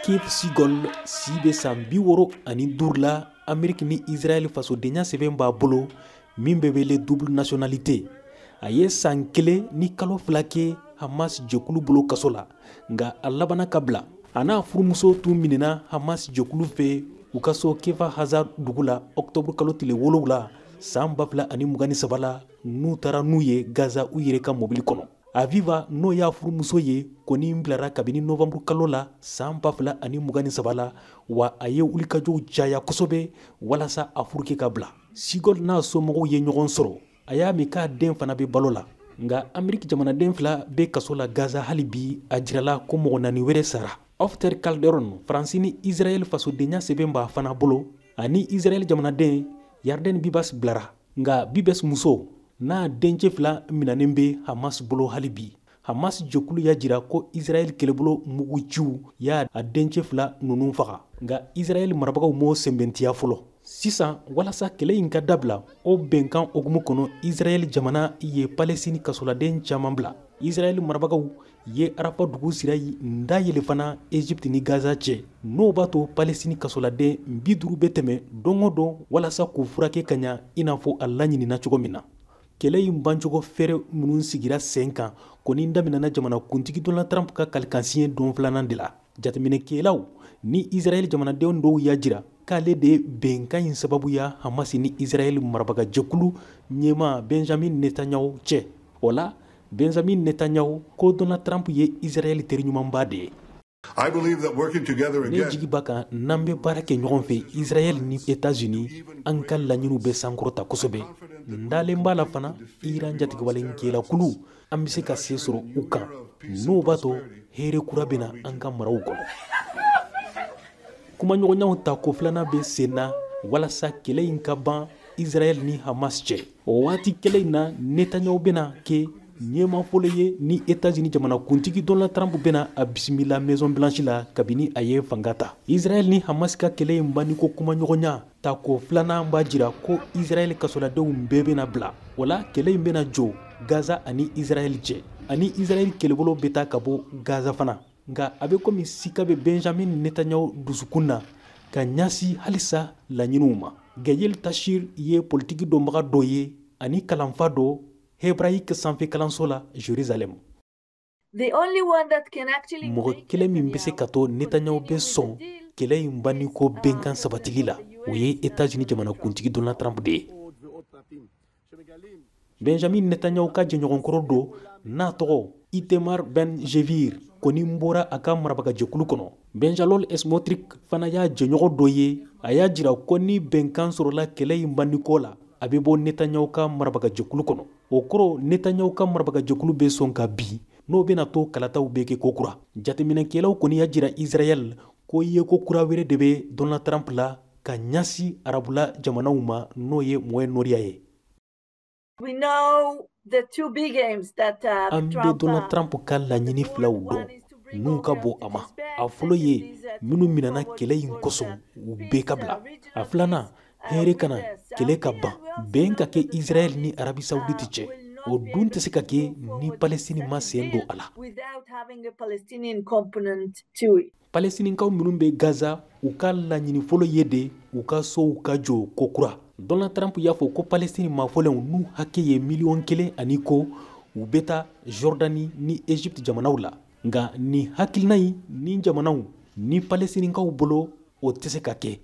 Cape Sigol sibe san 65 la Amérique ni Israël fasodenya sɛbɛn b'a bolo min bɛ wele double nationalité a ye san 1 ni kalo 2 kɛ Hamas jɛkulu bolo kaso la nka a labana ka bila a n'a furumuso tun minɛna Hamas jɛkulu fɛ u ka so Kefa Hazard dugu la octobre kalo tile 7 san 2023 la n'u taara n'u ye Gaza u yɛrɛ ka mobili kɔnɔ. Aviva n'o y'a furumuso ye kɔni bilara kabini novembre kalo la san 2023 la wa a ye wulikajɔw caya kosɛbɛ walasa a furuke ka bila. Sigol n'a somɔgɔw ye ɲɔgɔn sɔrɔ a y'a min k'a den fana bɛ balo la nka Amérique jamanaden 2 bɛ kaso la Gaza hali bi a jirala ko mɔgɔ 4 wɛrɛ sara. Hafter Calderon Faransi ni Israël fasodenya sɛbɛn b'a fana bolo ani Israël jamanaden Yarden Bibas bilara nka Bibas muso n'a dencɛ 2 minɛnen bɛ Hamas bolo hali bi. Hamas jɛkulu y'a jira ko Israël kɛlɛbolo muguciw y'a dencɛ 2 ninnu faga nka Israël marabagaw m'o sɛnbɛntiya fɔlɔ. Sisan walasa kɛlɛ in ka dabila o bɛnkan hokumu kɔnɔ Israël jamana ye Palestine kasoladen caman bila. Israël marabagaw ye Arafa dugu sira da yɛlɛ fana Egypte ni Gaza cɛ n'o b'a to Palestine kasoladen 50 bɛ tɛmɛ don o don walasa k'u furakɛ ka ɲa i n'a fɔ a laɲinina cogo min na. Kɛlɛ in bancogo fɛrɛ minnu sigira sen kan kɔni daminɛna jamanakuntigi Donald Trump ka kalikansiɲɛ don 2nan de la. Jateminɛkɛlaw ni Israël jamanadenw dɔw y'a jira k'ale de bɛnkan in sababuya Hamas ni Israël marabagajɛkulu ɲɛma Benjamin Netanyahu cɛ. O la Benjamin Netanyahu ko Donald Trump ye Israël teriɲumanba de ye. Ne jigi b'a kan n'an bɛ baara kɛ ɲɔgɔn fɛ Israël ni États-Unis an ka laɲiniw bɛ sankɔrɔta kosɛbɛ. Ndalen b'a la fana Iran jatigɛwalenkɛlakulu an bɛ se ka se sɔrɔ u kan n'o b'a to hɛrɛ kura bɛna an ka maraw kɔnɔ. Kumaɲɔgɔnyaw ta ko 2nan bɛ sen na walasa kɛlɛ in ka ban Israël ni Hamas cɛ. O waati kɛlɛ in na Netanyahu bɛna kɛ ɲɛmafɔlɔ ye ni États-Unis jamanakuntigi Donald Trump bɛna a bisimila Maison Blanche la kabini a ye fanga ta. Israël ni Hamas ka kɛlɛ in banni ko kumaɲɔgɔnya ta ko 2nan b'a jira ko Israël kasoladenw bɛɛ bɛna bila. O la kɛlɛ in bɛna jɔ Gaza ani Israël cɛ ani Israël kɛlɛbolo bɛ taa ka bɔ Gaza fana. Nka a bɛ komi sika bɛ Benjamin Netanyahu dusukun na ka ɲasi halisa laɲiniw ma. Gayel Tashir ye politiki dɔnbaga dɔ ye ani kalanfa dɔ Hebraïque sanfɛ kalanso la Jérusalem. Mɔgɔ kelen min bɛ se ka to Netanyahu bɛ sɔn kɛlɛ in banni ko bɛnkan sabatili la o ye États-Unis jamanakuntigi Donald Trump de ye. Benjamin Netanyahu ka jɛɲɔgɔnkɔrɔ dɔ n'a tɔgɔ Itamar Ben-Gvir kɔni bɔra a ka marabagajɛkulu kɔnɔ. Bezalel Smotrich fana y'a jɛɲɔgɔn dɔ ye a y'a jira ko ni bɛnkan sɔrɔla kɛlɛ in banni ko la a bɛ bɔ Netanyahu ka marabagajɛkulu kɔnɔ. O kɔrɔ Netanyahu ka marabagajɛkulu bɛ sɔn ka bin n'o bɛna to kalataw bɛ kɛ ko kura. Jateminɛkɛlaw kɔni y'a jira Israël ko ye ko kura wɛrɛ de bɛ Donald Trump la ka ɲasi arabula jamanaw ma n'o ye Moyen-Orient ye. An bɛ Donald Trump ka laɲini 2 dɔn n'u ka bɔ a ma. A fɔlɔ ye minnu minɛna kɛlɛ in kosɔn u bɛɛ ka bila. A 2nan hɛrɛ kana kɛlɛ ka ban bɛn ka kɛ Israël ni Arabi Saoudite cɛ. O dun tɛ se ka kɛ ni Palestine ma sen don a la. Palestinikaw minnu bɛ Gaza u ka laɲini fɔlɔ ye de u ka sow ka jɔ ko kura. Donald Trump y'a fɔ ko Palestine mafɔlenw n'u hakɛ ye 1,000,000 ani ko u bɛ taa Jordani ni Egypte jamanaw la. Nka ni hakilina in ni jamanaw ni Palestinikaw bolo o tɛ se ka kɛ.